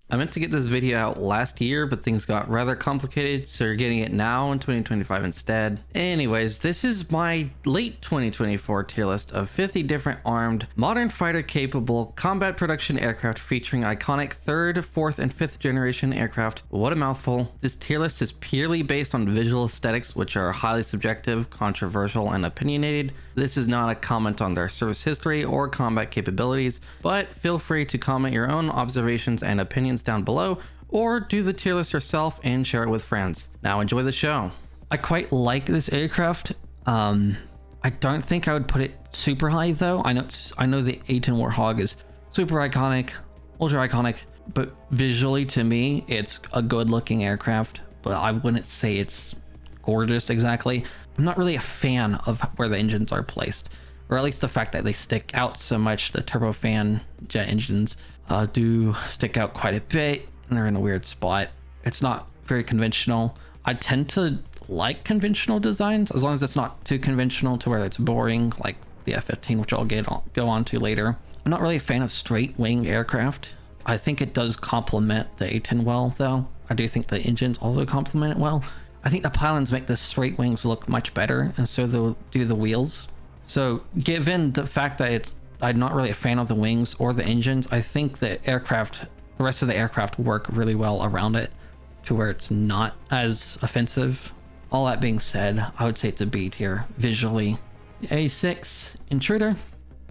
I meant to get this video out last year, but things got rather complicated, so you're getting it now in 2025 instead. Anyways, this is my late 2024 tier list of 50 different armed, modern fighter capable combat production aircraft featuring iconic 3rd, 4th, and 5th generation aircraft. What a mouthful. This tier list is purely based on visual aesthetics, which are highly subjective, controversial, and opinionated. This is not a comment on their service history or combat capabilities, but feel free to comment your own observations and opinions down below, or do the tier list yourself and share it with friends. Now enjoy the show. I quite like this aircraft. I don't think I would put it super high though. I know the A-10 Warthog is super iconic, ultra iconic, but visually to me it's a good looking aircraft, but I wouldn't say it's gorgeous exactly. I'm not really a fan of where the engines are placed, or at least the fact that they stick out so much. The turbofan jet engines do stick out quite a bit, and they're in a weird spot. It's not very conventional. I tend to like conventional designs as long as it's not too conventional to where it's boring, like the F-15, which I'll go on to later. I'm not really a fan of straight wing aircraft. I think it does complement the A-10 well, though. I do think the engines also complement it well. I think the pylons make the straight wings look much better, and so do the wheels. So given the fact that I'm not really a fan of the wings or the engines, I think the rest of the aircraft work really well around it to where it's not as offensive. All that being said, I would say it's a B tier visually. The A6 Intruder,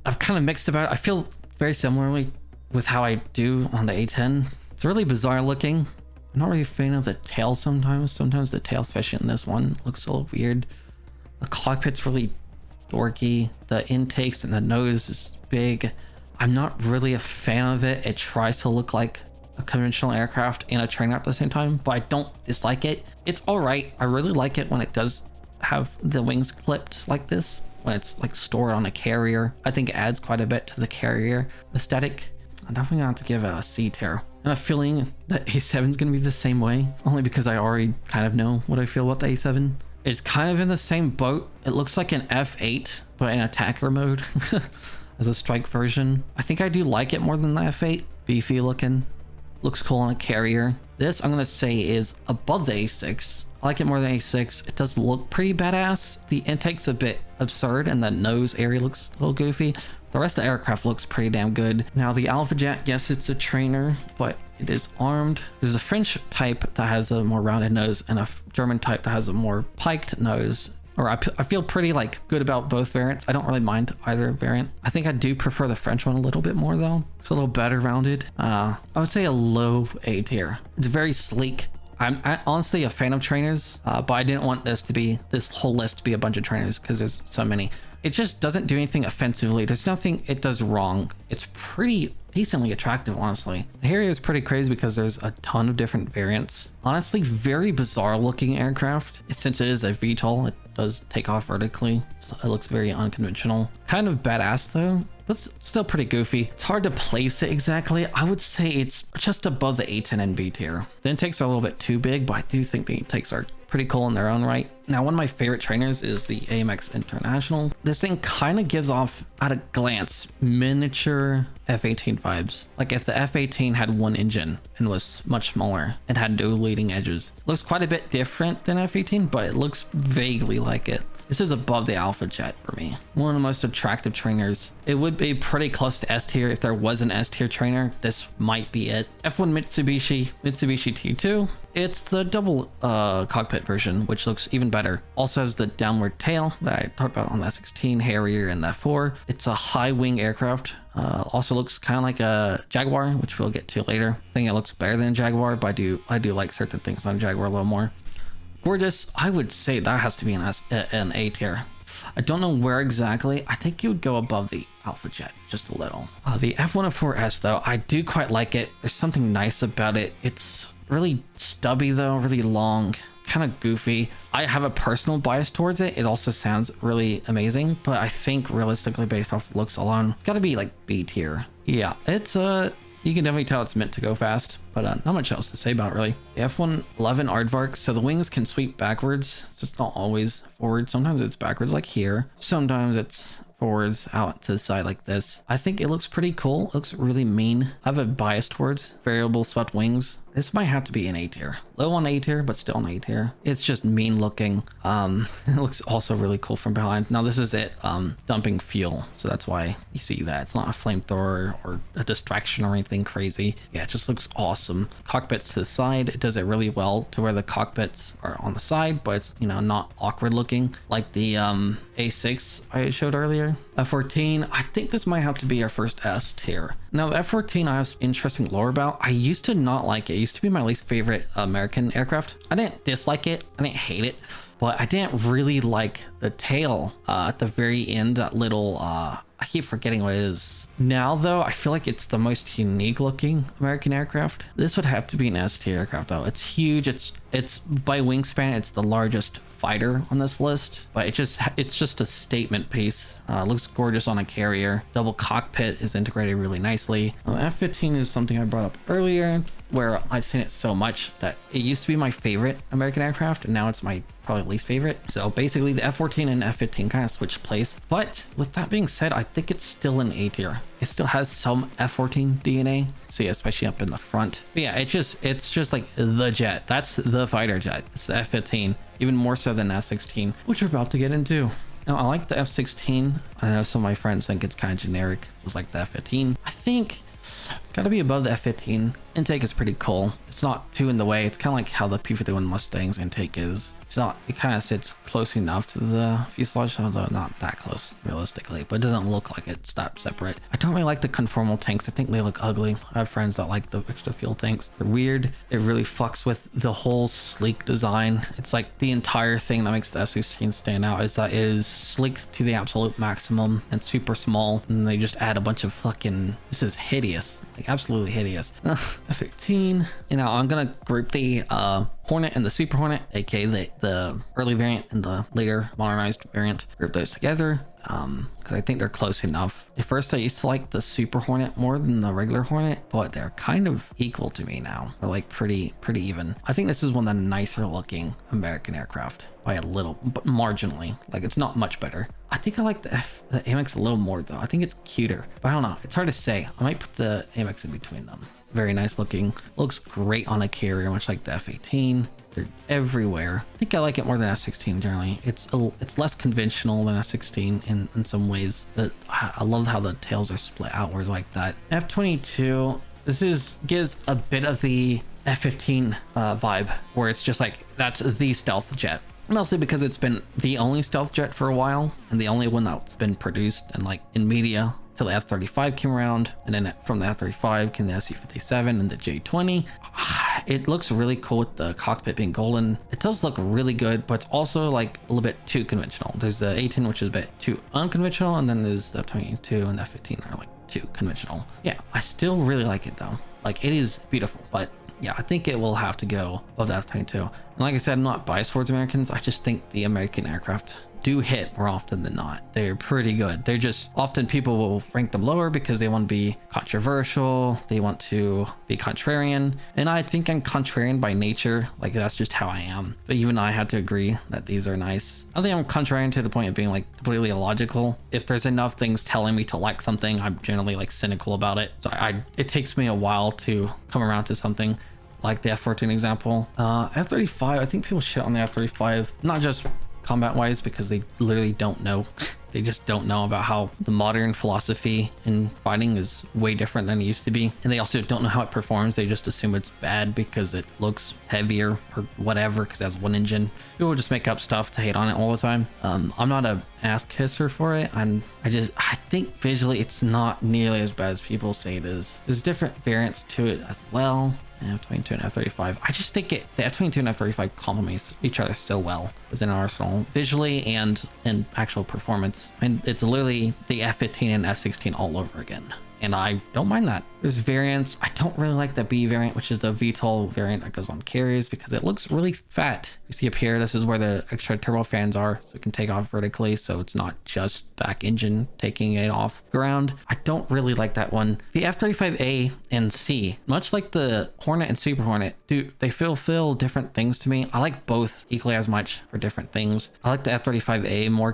I've kind of mixed about it. I feel very similarly with how I do on the A10. It's really bizarre looking. I'm not really a fan of the tail sometimes. Sometimes the tail, especially in this one, looks a little weird. The cockpit's really dorky. The intakes and the nose is big. I'm not really a fan of it. It tries to look like a conventional aircraft and a trainer at the same time, but I don't dislike it. It's all right. I really like it when it does have the wings clipped like this, when it's like stored on a carrier. I think it adds quite a bit to the carrier aesthetic. I'm definitely gonna have to give it a C tier. I have a feeling that A7 is gonna be the same way, only because I already kind of know what I feel about the A7. It's kind of in the same boat. It looks like an F8, but in attacker mode as a strike version. I think I do like it more than the F8. Beefy looking, looks cool on a carrier. This I'm gonna say is above the A6. I like it more than A6. It does look pretty badass. The intake's a bit absurd and the nose area looks a little goofy. The rest of the aircraft looks pretty damn good. Now the Alpha Jet, yes, it's a trainer, but it is armed. There's a French type that has a more rounded nose and a German type that has a more piked nose. Or I feel pretty like good about both variants. I don't really mind either variant. I think I do prefer the French one a little bit more though. It's a little better rounded. I would say a low A tier. It's very sleek. I'm honestly a fan of trainers, but I didn't want this whole list to be a bunch of trainers because there's so many. It just doesn't do anything offensively. There's nothing it does wrong. It's pretty decently attractive, honestly. The Harrier is pretty crazy because there's a ton of different variants. Honestly, very bizarre looking aircraft. Since it is a VTOL, it does take off vertically. So it looks very unconventional. Kind of badass though, but still pretty goofy. It's hard to place it exactly. I would say it's just above the A10 and B tier. The intakes are a little bit too big, but I do think the intakes are pretty cool in their own right. Now, one of my favorite trainers is the AMX International. This thing kind of gives off, at a glance, miniature F-18 vibes. Like if the F-18 had one engine and was much smaller and had no leading edges. Looks quite a bit different than F-18, but it looks vaguely like it. This is above the Alpha Jet for me. One of the most attractive trainers. It would be pretty close to S tier if there was an S tier trainer. This might be it. F1 Mitsubishi T2. It's the double cockpit version, which looks even better. Also has the downward tail that I talked about on the F-16, Harrier, and the F4. It's a high wing aircraft. Also looks kind of like a Jaguar, which we'll get to later. I think it looks better than a Jaguar, but I do like certain things on Jaguar a little more. Gorgeous, I would say that has to be an A tier. I don't know where exactly. I think you would go above the Alpha Jet just a little. The F104S though, I do quite like it. There's something nice about it. It's really stubby though, really long, kind of goofy. I have a personal bias towards it. It also sounds really amazing, but I think realistically based off looks alone, it's gotta be like B tier. Yeah, it's you can definitely tell it's meant to go fast. but not much else to say about it, really. The F-111 aardvark, so the wings can sweep backwards, so it's not always forward. Sometimes it's backwards like here. Sometimes it's forwards out to the side like this. I think it looks pretty cool. It looks really mean. I have a bias towards variable swept wings. This might have to be an A tier. Low on A tier, but still an A tier. It's just mean looking. It looks also really cool from behind. Now this is it dumping fuel, so that's why you see that. It's not a flamethrower or a distraction or anything crazy. Yeah, it just looks awesome. Cockpits to the side. It does it really well to where the cockpits are on the side, but it's, you know, not awkward looking like the A6 I showed earlier. F-14, I think this might have to be our first S tier. Now the F-14 I have interesting lore about. I used to not like it. It used to be my least favorite American aircraft. I didn't dislike it. I didn't hate it, but I didn't really like the tail at the very end, that little I keep forgetting what it is. Now though, I feel like it's the most unique looking American aircraft. This would have to be an S tier aircraft though. It's huge. It's by wingspan, it's the largest fighter on this list, but it's just a statement piece. Looks gorgeous on a carrier. Double cockpit is integrated really nicely. F-15 is something I brought up earlier, where I've seen it so much that it used to be my favorite American aircraft, and now it's my probably least favorite. So basically the F-14 and F-15 kind of switch place. But with that being said, I think it's still an A tier. It still has some F-14 DNA. See, especially up in the front. But yeah, it's just like the jet. That's the fighter jet. It's the F-15, even more so than F-16, which we're about to get into. Now, I like the F-16. I know some of my friends think it's kind of generic. It was like the F-15. I think it's got to be above the F-15. Intake is pretty cool. It's not too in the way. It's kind of like how the P-51 Mustang's intake is. It's not, it kind of sits close enough to the fuselage, although not that close realistically, but it doesn't look like it's that separate. I don't really like the conformal tanks. I think they look ugly. I have friends that like the extra fuel tanks. They're weird. It really fucks with the whole sleek design. It's like the entire thing that makes the F-16 stand out is that it is sleek to the absolute maximum and super small, and they just add a bunch of fucking, this is hideous, like absolutely hideous. F-15. You know, I'm gonna group the Hornet and the Super Hornet, aka the early variant and the later modernized variant, group those together because I think they're close enough. At first I used to like the Super Hornet more than the regular Hornet, but they're kind of equal to me now. They're like pretty even. I think this is one of the nicer looking American aircraft by a little, but marginally. Like, it's not much better. I think I like the Amex a little more though. I think it's cuter, but I don't know, it's hard to say. I might put the Amex in between them. Very nice looking, looks great on a carrier, much like the F-18. They're everywhere. I think I like it more than F-16 generally. It's less conventional than F-16 in some ways, but I love how the tails are split outwards like that. F-22, gives a bit of the F-15 vibe, where it's just like, that's the stealth jet. Mostly because it's been the only stealth jet for a while, and the only one that's been produced and like in media till the F-35 came around, and then from the F-35 came the SC-57 and the J-20. It looks really cool with the cockpit being golden. It does look really good, but it's also like a little bit too conventional. There's the A-10, which is a bit too unconventional, and then there's the F-22 and the F-15 are like too conventional. Yeah, I still really like it though. Like, it is beautiful, but yeah, I think it will have to go above the F-22. And like I said, I'm not biased towards Americans. I just think the American aircraft do hit more often than not. They're pretty good. They're just, often people will rank them lower because they want to be controversial. They want to be contrarian. And I think I'm contrarian by nature. Like, that's just how I am. But even I had to agree that these are nice. I think I'm contrarian to the point of being like completely illogical. If there's enough things telling me to like something, I'm generally like cynical about it. So it takes me a while to come around to something. Like the F-14 example. F-35, I think people shit on the F-35, not just combat wise, because they literally don't know. They just don't know about how the modern philosophy in fighting is way different than it used to be. And they also don't know how it performs. They just assume it's bad because it looks heavier or whatever, because it has one engine. People just make up stuff to hate on it all the time. I'm not a ass kisser for it. I think visually it's not nearly as bad as people say it is. There's different variants to it as well. F-22 and F-35. I just think the F-22 and F-35 complement each other so well within our arsenal, visually and in actual performance. And it's literally the F-15 and F-16 all over again. And I don't mind that. There's variants. I don't really like the B variant, which is the VTOL variant that goes on carriers because it looks really fat. You see up here, this is where the extra turbo fans are, so it can take off vertically, so it's not just back engine taking it off ground. I don't really like that one. The F-35A and C, much like the Hornet and Super Hornet, they fulfill different things to me. I like both equally as much for different things. I like the F-35A more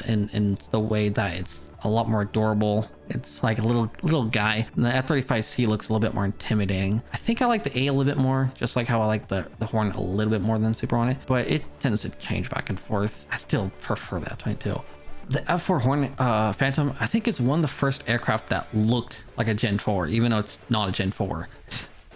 in the way that it's a lot more adorable. It's like a little guy, and the F-35C looks a little bit more intimidating. I think I like the A a little bit more, just like how I like the Hornet a little bit more than Super Hornet, but it tends to change back and forth. I still prefer the F-22. The F-4 Hornet Phantom, I think it's one of the first aircraft that looked like a Gen 4, even though it's not a Gen 4.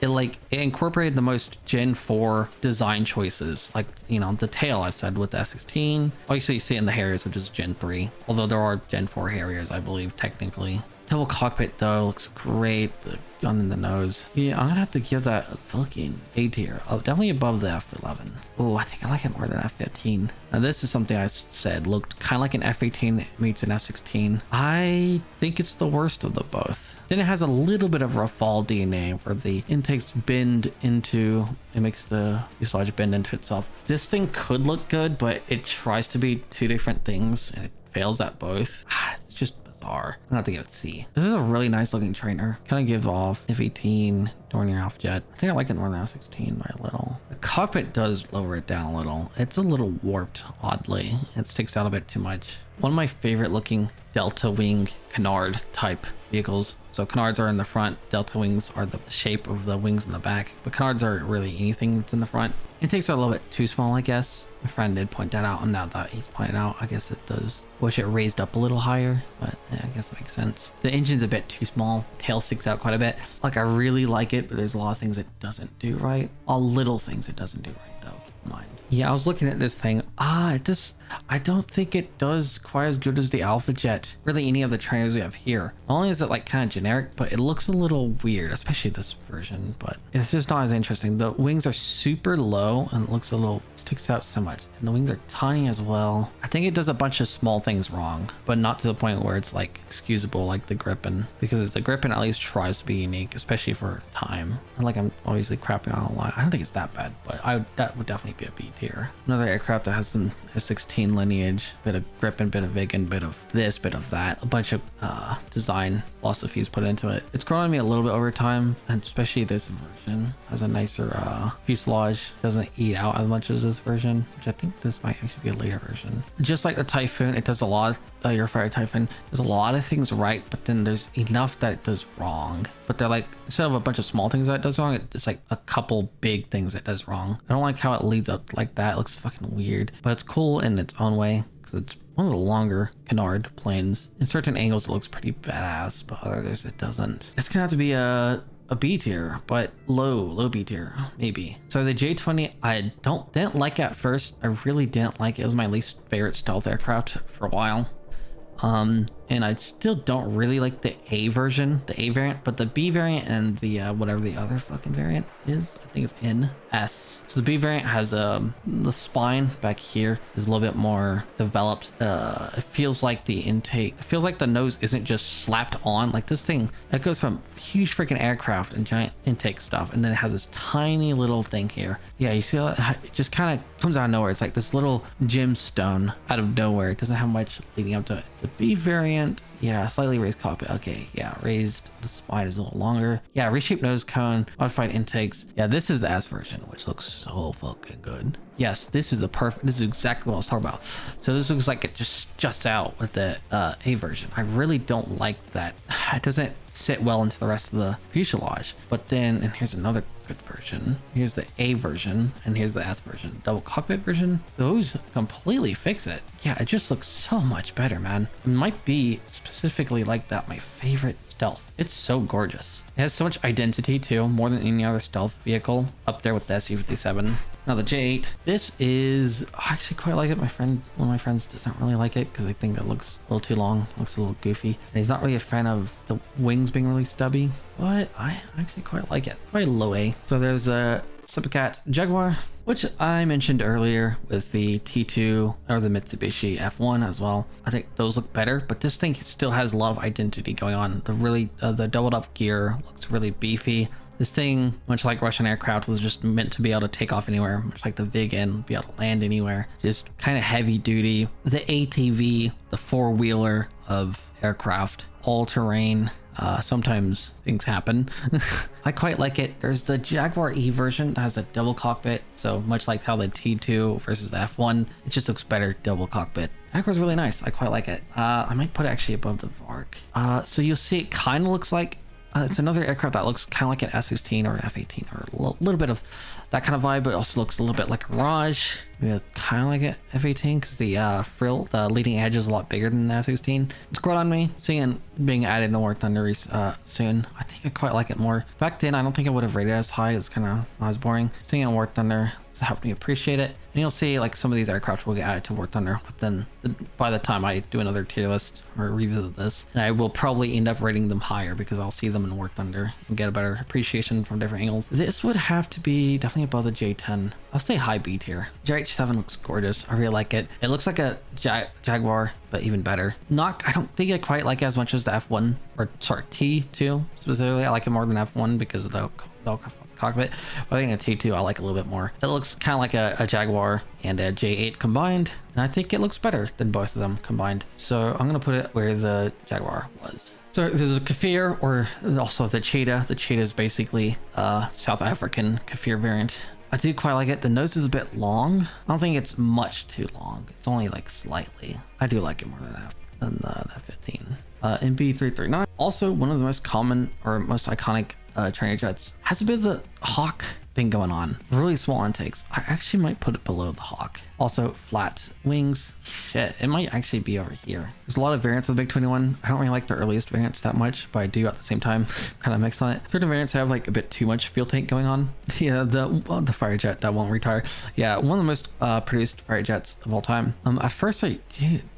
It incorporated the most Gen 4 design choices, like, you know, the tail I said with the S16. Obviously you see it in the Harriers, which is Gen 3, although there are Gen 4 Harriers, I believe, technically. Double cockpit though looks great. The gun in the nose. Yeah, I'm gonna have to give that a fucking A tier. Oh, definitely above the F11. Oh, I think I like it more than F15. Now this is something I said looked kind of like an F18 meets an F16. I think it's the worst of the both. Then it has a little bit of Rafale DNA where the intakes bend into, it makes the fuselage bend into itself. This thing could look good, but it tries to be two different things and it fails at both. It's just bizarre. I'm gonna have to give it C. This is a really nice looking trainer. Kind of give off F18 Dornier Alpha Jet. I think I like it more than F16 by a little. The cockpit does lower it down a little. It's a little warped, oddly. It sticks out a bit too much. One of my favorite looking Delta Wing Canard type vehicles. So Canards are in the front, Delta Wings are the shape of the wings in the back, but Canards are really anything that's in the front. Intakes are a little bit too small, I guess. My friend did point that out, and now that he's pointed out, I guess it does. Wish it raised up a little higher, but yeah, I guess it makes sense. The engine's a bit too small, tail sticks out quite a bit. Like, I really like it, but there's a lot of things it doesn't do right. All little things it doesn't do right, though, keep in mind. Yeah, I was looking at this thing. I don't think it does quite as good as the Alpha Jet. Really, any of the trainers we have here. Not only is it like kind of generic, but it looks a little weird, especially this version, but it's just not as interesting. The wings are super low and it looks a little, sticks out so much. And the wings are tiny as well. I think it does a bunch of small things wrong, but not to the point where it's like excusable like the Gripen, because the Gripen at least tries to be unique, especially for time. And like, I'm obviously crapping on a lot. I don't think it's that bad, but that would definitely be a B tier. Another aircraft that has some F-16 lineage, bit of Gripen, bit of Viggen, bit of this, bit of that, a bunch of design philosophies put into it. It's grown on me a little bit over time, and especially this version has a nicer fuselage. Doesn't eat out as much as this version, which I think this might actually be a later version. Just like the Typhoon, it does a lot of Eurofire Typhoon does a lot of things right, but then there's enough that it does wrong. But they're like, instead of a bunch of small things that it does wrong, it's like a couple big things it does wrong. I don't like how it leads up like that. It looks fucking weird, but it's cool in its own way because it's one of the longer Canard planes. In certain angles it looks pretty badass, but others it doesn't. It's gonna have to be a B tier, but low B tier, maybe. So the J-20, I didn't like at first. I really didn't like it. It was my least favorite stealth aircraft for a while. And I still don't really like the A version, the A variant, but the B variant and the whatever the other fucking variant is, I think it's NS. So the B variant has the spine back here is a little bit more developed. It feels like the intake, it feels like the nose isn't just slapped on. Like this thing, it goes from huge freaking aircraft and giant intake stuff, and then it has this tiny little thing here. Yeah, you see that? It just kind of comes out of nowhere. It's like this little gemstone out of nowhere. It doesn't have much leading up to it. The B variant, yeah, slightly raised cockpit. Okay, yeah, raised, the spine is a little longer. Yeah, reshaped nose cone, modified intakes. Yeah, this is the S version, which looks so fucking good. Yes, this is this is exactly what I was talking about. So this looks like it just juts out with the A version. I really don't like that. It doesn't sit well into the rest of the fuselage. But then, and here's another good version. Here's the A version, and here's the S version. Double cockpit version, those completely fix it. Yeah, it just looks so much better, man. It might be specifically like that my favorite stealth. It's so gorgeous. It has so much identity too, more than any other stealth vehicle, up there with the SU-57. Now the J8, this is, I actually quite like it. One of my friends doesn't really like it because I think it looks a little too long, looks a little goofy. And he's not really a fan of the wings being really stubby, but I actually quite like it. Quite low A. So there's a Supercat Jaguar, which I mentioned earlier with the T2 or the Mitsubishi F1 as well. I think those look better, but this thing still has a lot of identity going on. The doubled up gear looks really beefy. This thing, much like Russian aircraft, was just meant to be able to take off anywhere, much like the Viggen, be able to land anywhere. Just kind of heavy duty. The ATV, the four-wheeler of aircraft, all-terrain. Sometimes things happen. I quite like it. There's the Jaguar E version that has a double cockpit. So much like how the T2 versus the F1, it just looks better double cockpit. Jaguar's really nice. I quite like it. I might put it actually above the Vark. So you'll see it kind of looks like it's another aircraft that looks kind of like an S16 or an F18 or a little bit of that kind of vibe, but it also looks a little bit like a Mirage. Maybe kind of like an F18 because the frill, the leading edge is a lot bigger than the F16. It's grown on me, seeing it being added in War Thunder soon. I think I quite like it more. Back then, I don't think I would have rated it as high. It's kind of not as boring. Seeing it in War Thunder has helped me appreciate it. And you'll see like some of these aircraft will get added to War Thunder, but then by the time I do another tier list or revisit this, and I will probably end up rating them higher because I'll see them in War Thunder and get a better appreciation from different angles. This would have to be definitely above the J10. I'll say high B tier. JH7 looks gorgeous. I really like it. It looks like a Jaguar, but even better. I don't think I quite like it as much as the F1 or sorry, T2 specifically. I like it more than F1 because of the cockpit, but I think a T2 I like a little bit more. It looks kind of like a Jaguar and a J8 combined, and I think it looks better than both of them combined. So I'm gonna put it where the Jaguar was. So there's a Kafir, or also the Cheetah. The Cheetah is basically a South African Kafir variant. I do quite like it. The nose is a bit long. I don't think it's much too long. It's only like slightly. I do like it more than the F15. MB339, also one of the most common or most iconic trainer jets, has a bit of the Hawk thing going on. Really small intakes. I actually might put it below the Hawk. Also flat wings. Shit, it might actually be over here. There's a lot of variants of the MiG-21. I don't really like the earliest variants that much, but I do at the same time kind of mix on it. Certain variants have like a bit too much fuel tank going on. Yeah, the fire jet that won't retire. Yeah, one of the most produced fire jets of all time. At first I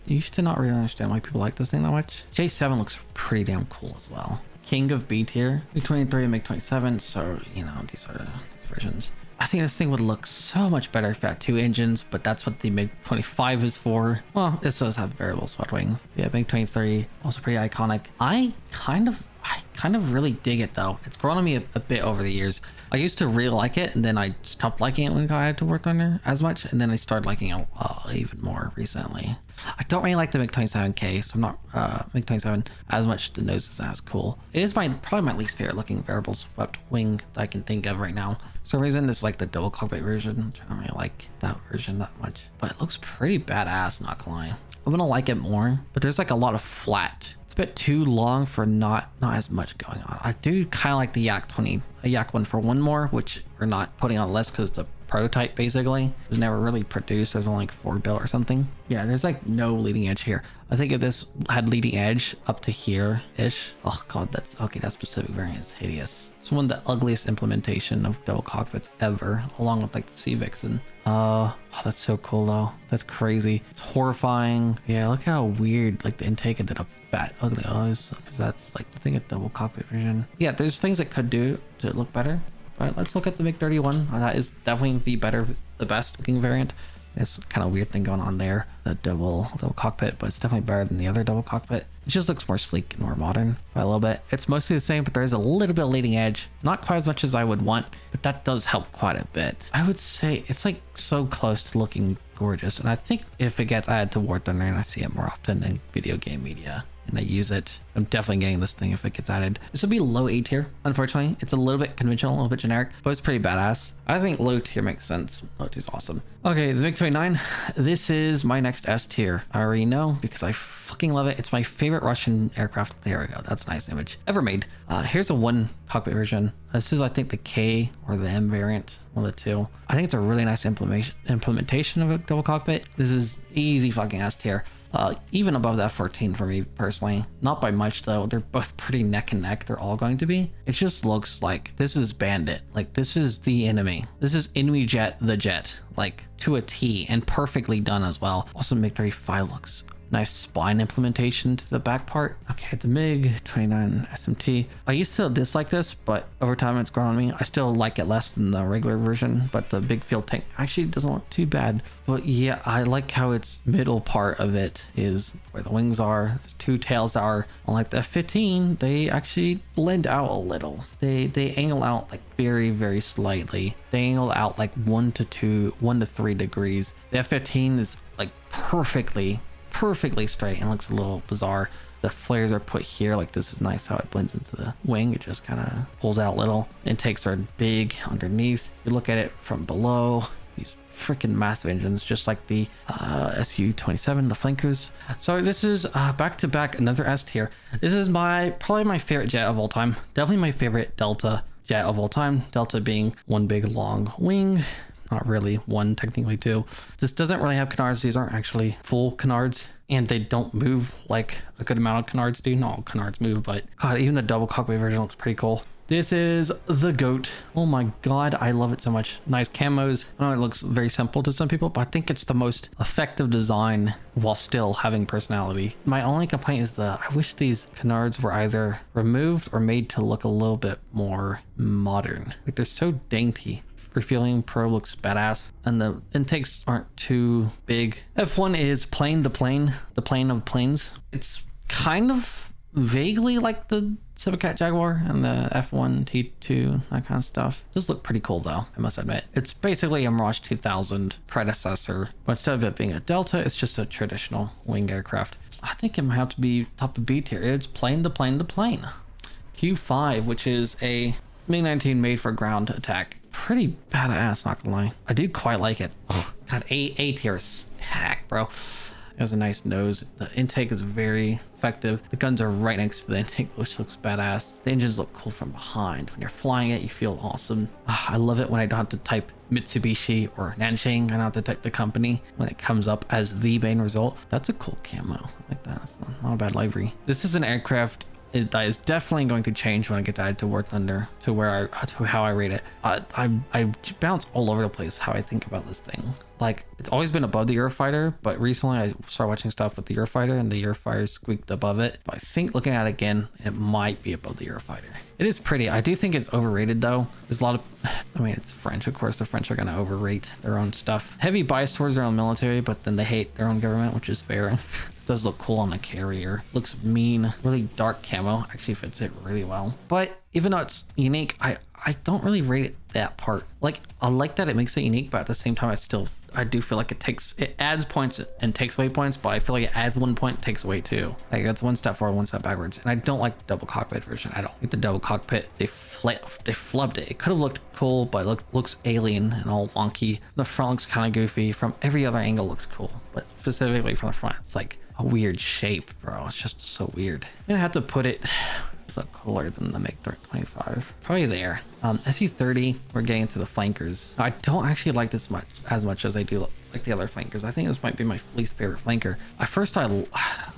used to not really understand why people like this thing that much. J7 looks pretty damn cool as well. King of B tier, MiG-23 and MiG-27, so you know these are these versions. I think this thing would look so much better if it had two engines, but that's what the MiG-25 is for. Well, this does have variable swept wings. Yeah, MiG-23, also pretty iconic. I kind of really dig it though. It's grown on me a bit over the years. I used to really like it, and then I stopped liking it when I had to work on it as much, and then I started liking it even more recently. I don't really like the MiG-27K, so I'm not MiG-27 as much. The nose isn't as cool. It is probably my least favorite looking variable swept wing that I can think of right now. For some reason, it's like the double cockpit version, which I don't really like that version that much, but it looks pretty badass, not gonna lie. I'm gonna like it more, but there's like a lot of flat. It's a bit too long for not as much going on. I do kind of like the Yak 141 more, which we're not putting on the list because it's a prototype basically. It was never really produced. There's only like 4 built or something. Yeah, there's like no leading edge here. I think if this had leading edge up to here-ish, oh god, that's okay. That specific variant is hideous. It's one of the ugliest implementation of double cockpits ever, along with like the Civics. And oh, that's so cool though. That's crazy. It's horrifying. Yeah, look how weird like the intake ended up fat ugly eyes, because that's like I think a double cockpit version. Yeah, there's things it could do to look better. But let's look at the MiG-31. That is definitely the best looking variant. It's kind of weird thing going on there, the double cockpit, but it's definitely better than the other double cockpit. It just looks more sleek and more modern by a little bit. It's mostly the same, but there's a little bit of leading edge. Not quite as much as I would want, but that does help quite a bit. I would say it's like so close to looking gorgeous. And I think if it gets added to War Thunder and I see it more often in video game media, and I use it, I'm definitely getting this thing if it gets added. This would be low A tier, unfortunately. It's a little bit conventional, a little bit generic, but it's pretty badass. I think low tier makes sense. Low tier is awesome. Okay, the MiG-29. This is my next S tier. I already know because I fucking love it. It's my favorite Russian aircraft. There we go. That's a nice image ever made. Here's a one cockpit version. This is, I think, the K or the M variant, one of the two. I think it's a really nice implementation of a double cockpit. This is easy fucking S tier. Even above the F14 for me personally. Not by much though. They're both pretty neck and neck. They're all going to be. It just looks like this is Bandit. Like this is the enemy. This is enemy jet, the jet, like to a T, and perfectly done as well. Also, MiG-35 looks nice spine implementation to the back part. Okay, the MiG 29 SMT. I used to dislike this, but over time it's grown on me. I still like it less than the regular version, but the big field tank actually doesn't look too bad. But yeah, I like how its middle part of it is where the wings are. There's two tails that are, unlike the F-15, they actually blend out a little. They angle out like very, very slightly. They angle out like 1 to 3 degrees. The F-15 is like perfectly straight and looks a little bizarre. The flares are put here, like this is nice how it blends into the wing. It just kind of pulls out a little. Intakes are big underneath. You look at it from below, these freaking massive engines, just like the Su-27, the flankers. So this is back to back another S tier. This is probably my favorite jet of all time. Definitely my favorite Delta jet of all time. Delta being one big long wing. Not really one, technically two. This doesn't really have canards. These aren't actually full canards, and they don't move like a good amount of canards do. Not all canards move, but God, even the double cockpit version looks pretty cool. This is the GOAT. Oh my God, I love it so much. Nice camos. I know it looks very simple to some people, but I think it's the most effective design while still having personality. My only complaint is I wish these canards were either removed or made to look a little bit more modern. Like they're so dainty. Refueling probe looks badass, and the intakes aren't too big. F1 is the plane of planes. It's kind of vaguely like the Civicat Jaguar and the F1 T2, that kind of stuff. Does look pretty cool though, I must admit. It's basically a Mirage 2000 predecessor, but instead of it being a Delta, it's just a traditional wing aircraft. I think it might have to be top of B tier. It's the plane. Q5, which is a MiG-19 made for ground attack. Pretty badass, not gonna lie. I do quite like it. Oh, God, A tier stack, bro. It has a nice nose. The intake is very effective. The guns are right next to the intake, which looks badass. The engines look cool from behind. When you're flying it, you feel awesome. I love it when I don't have to type Mitsubishi or Nanshing. I don't have to type the company when it comes up as the main result. That's a cool camo. I like that. It's not a bad livery. This is an aircraft that is definitely going to change when I get added to Wartlander to how I rate it. I bounce all over the place how I think about this thing. Like, it's always been above the Eurofighter, but recently I started watching stuff with the Eurofighter and the Eurofighter squeaked above it. But I think looking at it again, it might be above the Eurofighter. It is pretty. I do think it's overrated though. There's a lot of, I mean, it's French, of course. The French are going to overrate their own stuff. Heavy bias towards their own military, but then they hate their own government, which is fair. Does look cool on the carrier. Looks mean. Really dark camo. Actually fits it really well. But even though it's unique, I don't really rate it that part. Like, I like that it makes it unique, but at the same time, I do feel like it adds points and takes away points, but I feel like it adds 1 point, takes away 2. Like, it's one step forward, one step backwards. And I don't like the double cockpit version at all. Like the double cockpit, they flubbed it. It could have looked cool, but it looks alien and all wonky. The front looks kind of goofy. From every other angle looks cool, but specifically from the front, it's like a weird shape, bro. It's just so weird. I'm gonna have to put it look cooler than the MiG-25. Probably there. Su-30, we're getting to the flankers. I don't actually like this as much as I do like the other flankers. I think this might be my least favorite flanker. At first I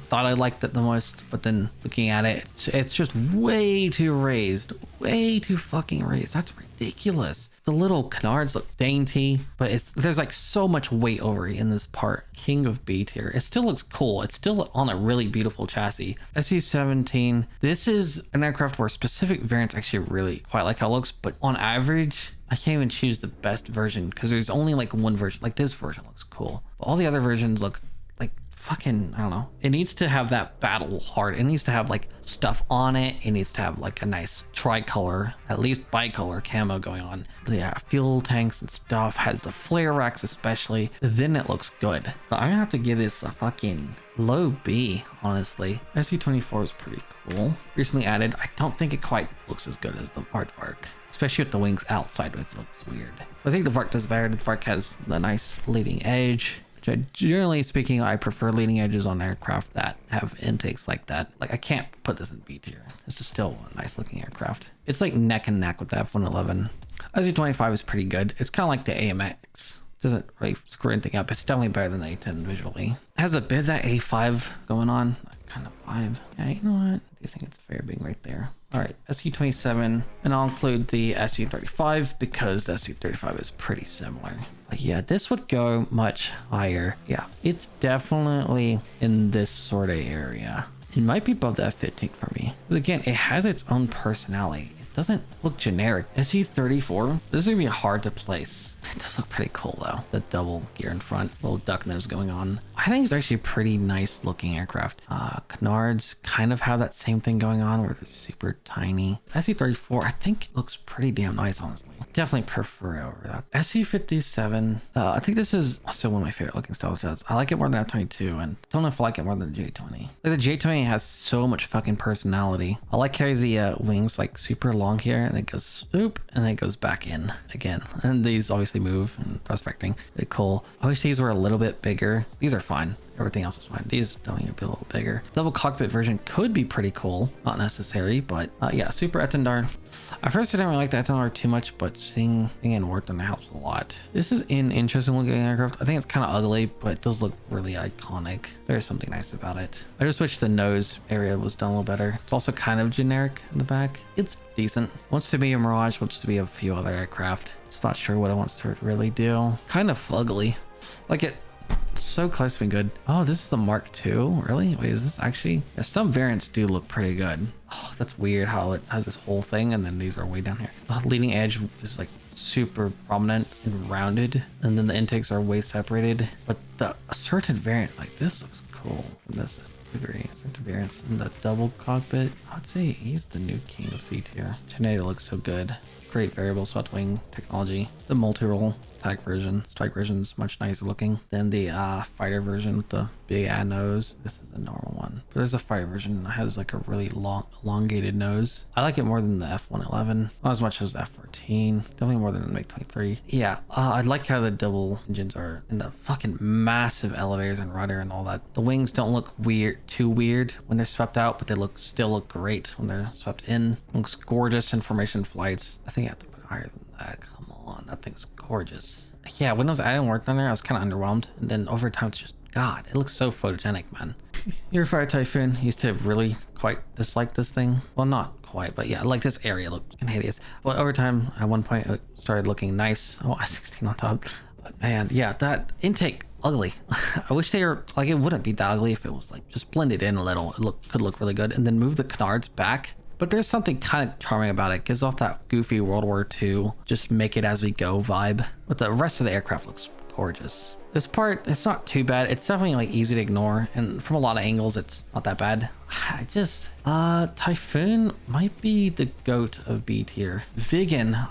thought I liked it the most, but then looking at it, it's just way too raised. Way too fucking raised. That's ridiculous. The little canards look dainty, but there's like so much weight over in this part. King of B tier. It still looks cool. It's still on a really beautiful chassis. Su-17. This is an aircraft where specific variants actually really quite like how it looks, but on average, I can't even choose the best version because there's only like one version. Like this version looks cool, but all the other versions look like fucking, I don't know. It needs to have that battle heart. It needs to have like stuff on it. It needs to have like a nice tricolor, at least bicolor camo going on. Yeah, fuel tanks and stuff, has the flare racks especially. Then it looks good. But I'm gonna have to give this a fucking low B, honestly. Su-24 is pretty cool. Recently added. I don't think it quite looks as good as the Aardvark, especially with the wings out sideways. It looks weird. I think the Vark does better. The Vark has the nice leading edge. Generally speaking, I prefer leading edges on aircraft that have intakes like that. Like, I can't put this in B tier. This is still a nice looking aircraft. It's like neck and neck with the F-111. Su-25 is pretty good. It's kind of like the AMX. Doesn't really screw anything up. It's definitely better than the A10 visually. It has a bit of that A5 going on. Kind of 5. Yeah, you know what? I do think it's fair being right there. All right, SU-27, and I'll include the SU-35 because the SU-35 is pretty similar. But yeah, this would go much higher. Yeah, it's definitely in this sort of area. It might be above the F-15 for me. Because again, it has its own personality. Doesn't look generic. SE-34, this is gonna be hard to place. It does look pretty cool though. The double gear in front, little duck nose going on. I think it's actually a pretty nice looking aircraft. Canards kind of have that same thing going on where they're super tiny. SE-34, I think looks pretty damn nice, honestly. Definitely prefer it over that. SE-57, I think this is also one of my favorite looking style jets. I like it more than F-22 and don't know if I like it more than the J-20. Like the J-20 has so much fucking personality. I like how the wings like super long here and it goes swoop and then it goes back in again. And these obviously move and thrust vectoring. They're cool. I wish these were a little bit bigger. These are fine. Everything else is fine. These don't need to be a little bigger. Double cockpit version could be pretty cool. Not necessary, but yeah, super Etendard. At first I didn't really like the Etendard too much, but seeing it in work then it helps a lot. This is an interesting looking aircraft. I think it's kind of ugly, but it does look really iconic. There's something nice about it. I just wish the nose area was done a little better. It's also kind of generic in the back. It's decent. Wants to be a Mirage, wants to be a few other aircraft. It's not sure what it wants to really do. Kind of ugly. Like it. So close to being good. Oh, this is the Mark II. Really? Wait, is this actually? Yeah, some variants do look pretty good. Oh, that's weird how it has this whole thing and then these are way down here. The leading edge is like super prominent and rounded, and then the intakes are way separated. But the a certain variant like this looks cool in this degree. Certain variants in the double cockpit. I would say he's the new king of C tier. Tornado looks so good. Great variable swept wing technology. The multi-role attack version, strike version is much nicer looking than the fighter version with the big ad nose. This is the normal one. But there's a fighter version that has like a really long, elongated nose. I like it more than the F-111. Not as much as the F-14. Definitely more than the MiG-23. Yeah, I like how the double engines are in the fucking massive elevators and rudder and all that. The wings don't look too weird when they're swept out, but they still look great when they're swept in. Looks gorgeous in formation flights. I think I have to put it higher than that. Come on, that thing's gorgeous. Yeah, when I was adding work on there, I was kind of underwhelmed. And then over time, it's just, God, it looks so photogenic, man. Eurofire Typhoon used to really quite dislike this thing. Well, not quite, but yeah, like this area looked fucking hideous. But over time, at one point, it started looking nice. Oh, 16 on top. But man, yeah, that intake, ugly. I wish they were, like, it wouldn't be that ugly if it was like just blended in a little. It could look really good. And then move the canards back. But there's something kind of charming about it. Gives off that goofy World War II, just make it as we go vibe. But the rest of the aircraft looks gorgeous. This part, it's not too bad. It's definitely like easy to ignore. And from a lot of angles, it's not that bad. I just, Typhoon might be the goat of B tier. Viggen,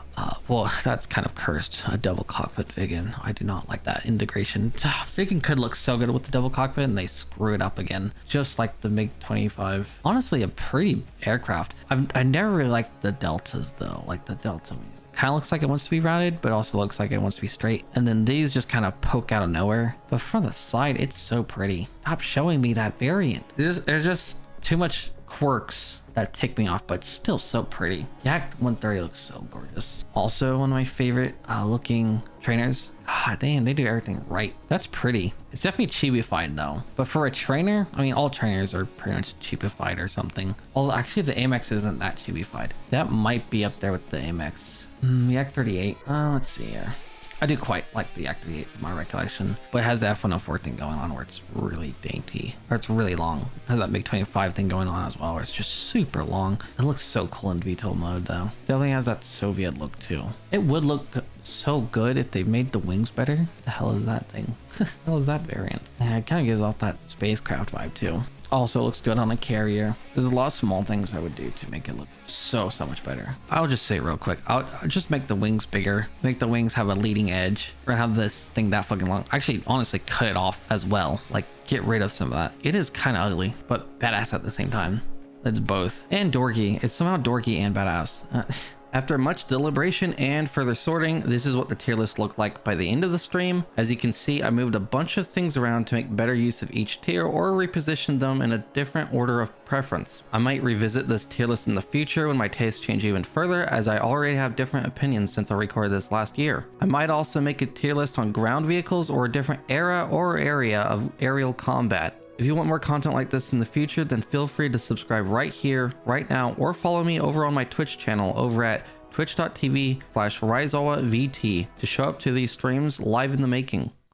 well, that's kind of cursed. A double cockpit Viggen. I do not like that integration. Viggen could look so good with the double cockpit and they screw it up again. Just like the MiG-25. Honestly, a pretty aircraft. I never really liked the Deltas though. Like the Delta kind of looks like it wants to be routed, but also looks like it wants to be straight. And then these just kind of poke out of nowhere. But from the side, it's so pretty. Stop showing me that variant. There's just too much quirks that tick me off, but still so pretty. Yak 130 looks so gorgeous. Also one of my favorite looking trainers. God damn, they do everything right. That's pretty. It's definitely cheapified though. But for a trainer, I mean, all trainers are pretty much cheapified or something. Although actually the Amex isn't that cheapified. That might be up there with the Amex. Yak 38. Let's see here. I do quite like the Yak 38 from my recollection, but it has the F-104 thing going on where it's really dainty, or it's really long. It has that MiG-25 thing going on as well, where it's just super long. It looks so cool in VTOL mode though. It definitely has that Soviet look too. It would look so good if they made the wings better. The hell is that thing? The hell is that variant? Yeah, it kind of gives off that spacecraft vibe too. Also looks good on a carrier. There's a lot of small things I would do to make it look so much better. I'll just say it real quick. I'll just make the wings bigger. Make the wings have a leading edge. Or have this thing that fucking long. Actually, honestly, cut it off as well. Like, get rid of some of that. It is kind of ugly, but badass at the same time. It's both. And dorky. It's somehow dorky and badass. After much deliberation and further sorting, this is what the tier list looked like by the end of the stream. As you can see, I moved a bunch of things around to make better use of each tier or reposition them in a different order of preference. I might revisit this tier list in the future when my tastes change even further, as I already have different opinions since I recorded this last year. I might also make a tier list on ground vehicles or a different era or area of aerial combat. If you want more content like this in the future, then feel free to subscribe right here, right now, or follow me over on my Twitch channel over at twitch.tv/RaizawaVT to show up to these streams live in the making.